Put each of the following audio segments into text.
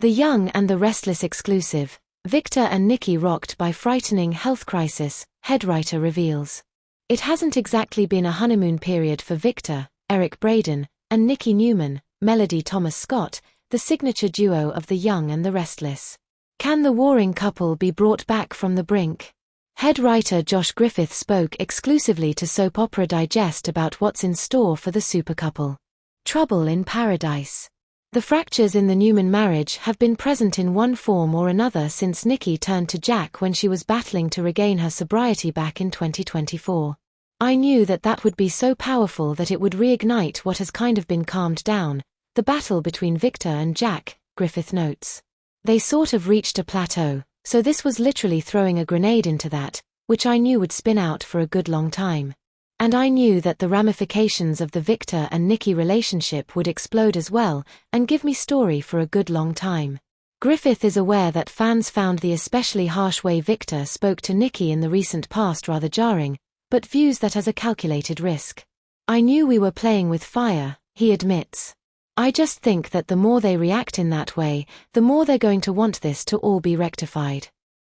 The Young and the Restless exclusive. Victor and Nikki rocked by frightening health crisis, head writer reveals. It hasn't exactly been a honeymoon period for Victor, Eric Braeden, and Nikki Newman, Melody Thomas Scott, the signature duo of The Young and the Restless. Can the warring couple be brought back from the brink? Head writer Josh Griffith spoke exclusively to Soap Opera Digest about what's in store for the super couple. Trouble in Paradise. The fractures in the Newman marriage have been present in one form or another since Nikki turned to Jack when she was battling to regain her sobriety back in 2024. I knew that would be so powerful that it would reignite what has kind of been calmed down, the battle between Victor and Jack, Griffith notes. They sort of reached a plateau, so this was literally throwing a grenade into that, which I knew would spin out for a good long time. And I knew that the ramifications of the Victor and Nikki relationship would explode as well, and give me story for a good long time. Griffith is aware that fans found the especially harsh way Victor spoke to Nikki in the recent past rather jarring, but views that as a calculated risk. I knew we were playing with fire, he admits. I just think that the more they react in that way, the more they're going to want this to all be rectified.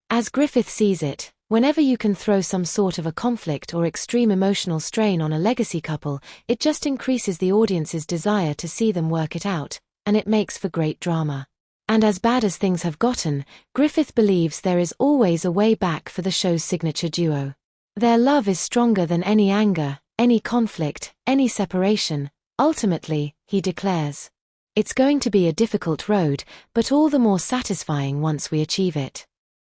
As Griffith sees it, whenever you can throw some sort of a conflict or extreme emotional strain on a legacy couple, it just increases the audience's desire to see them work it out, and it makes for great drama. And as bad as things have gotten, Griffith believes there is always a way back for the show's signature duo. Their love is stronger than any anger, any conflict, any separation. Ultimately, he declares. It's going to be a difficult road, but all the more satisfying once we achieve it.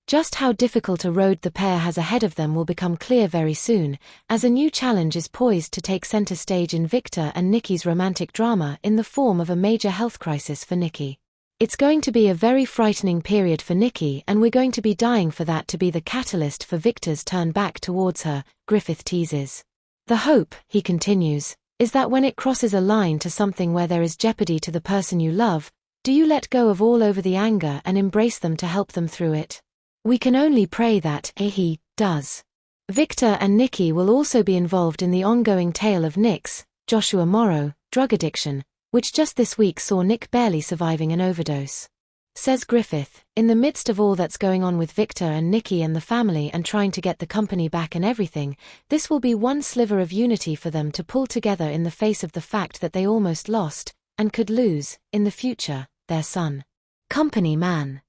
Just how difficult a road the pair has ahead of them will become clear very soon, as a new challenge is poised to take center stage in Victor and Nikki's romantic drama in the form of a major health crisis for Nikki. It's going to be a very frightening period for Nikki, and we're going to be dying for that to be the catalyst for Victor's turn back towards her, Griffith teases. The hope, he continues, is that when it crosses a line to something where there is jeopardy to the person you love, do you let go of all over the anger and embrace them to help them through it? We can only pray that he does. Victor and Nikki will also be involved in the ongoing tale of Nick's, Joshua Morrow, drug addiction, which just this week saw Nick barely surviving an overdose. Says Griffith, in the midst of all that's going on with Victor and Nikki and the family and trying to get the company back and everything, this will be one sliver of unity for them to pull together in the face of the fact that they almost lost, and could lose, in the future, their son. Company man.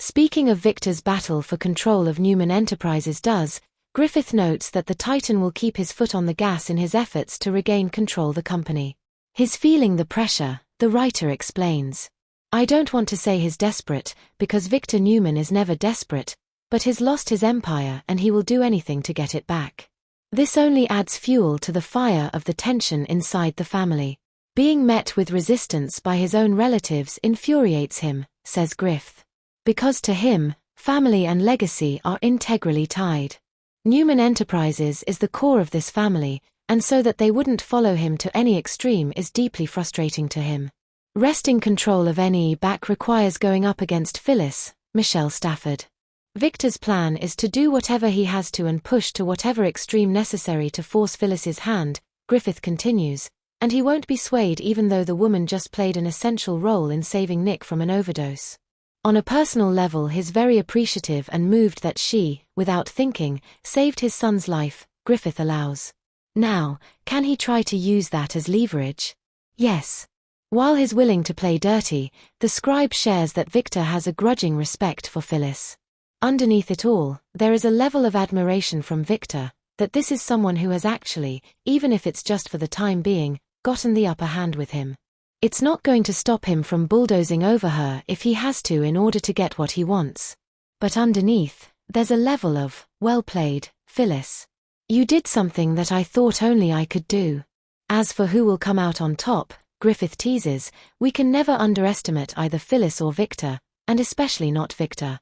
Speaking of Victor's battle for control of Newman Enterprises Griffith notes that the Titan will keep his foot on the gas in his efforts to regain control the company. He's feeling the pressure, the writer explains. I don't want to say he's desperate, because Victor Newman is never desperate, but he's lost his empire and he will do anything to get it back. This only adds fuel to the fire of the tension inside the family. Being met with resistance by his own relatives infuriates him, says Griffith. Because to him, family and legacy are integrally tied. Newman Enterprises is the core of this family, and so that they wouldn't follow him to any extreme is deeply frustrating to him. Wresting control of any back requires going up against Phyllis, Michelle Stafford. Victor's plan is to do whatever he has to and push to whatever extreme necessary to force Phyllis's hand, Griffith continues, and he won't be swayed even though the woman just played an essential role in saving Nick from an overdose. On a personal level he's very appreciative and moved that she, without thinking, saved his son's life, Griffith allows. Now, can he try to use that as leverage? Yes. While he's willing to play dirty, the scribe shares that Victor has a grudging respect for Phyllis. Underneath it all, there is a level of admiration from Victor, that this is someone who has actually, even if it's just for the time being, gotten the upper hand with him. It's not going to stop him from bulldozing over her if he has to in order to get what he wants. But underneath, there's a level of, well played, Phyllis. You did something that I thought only I could do. As for who will come out on top, Griffith teases, we can never underestimate either Phyllis or Victor, and especially not Victor.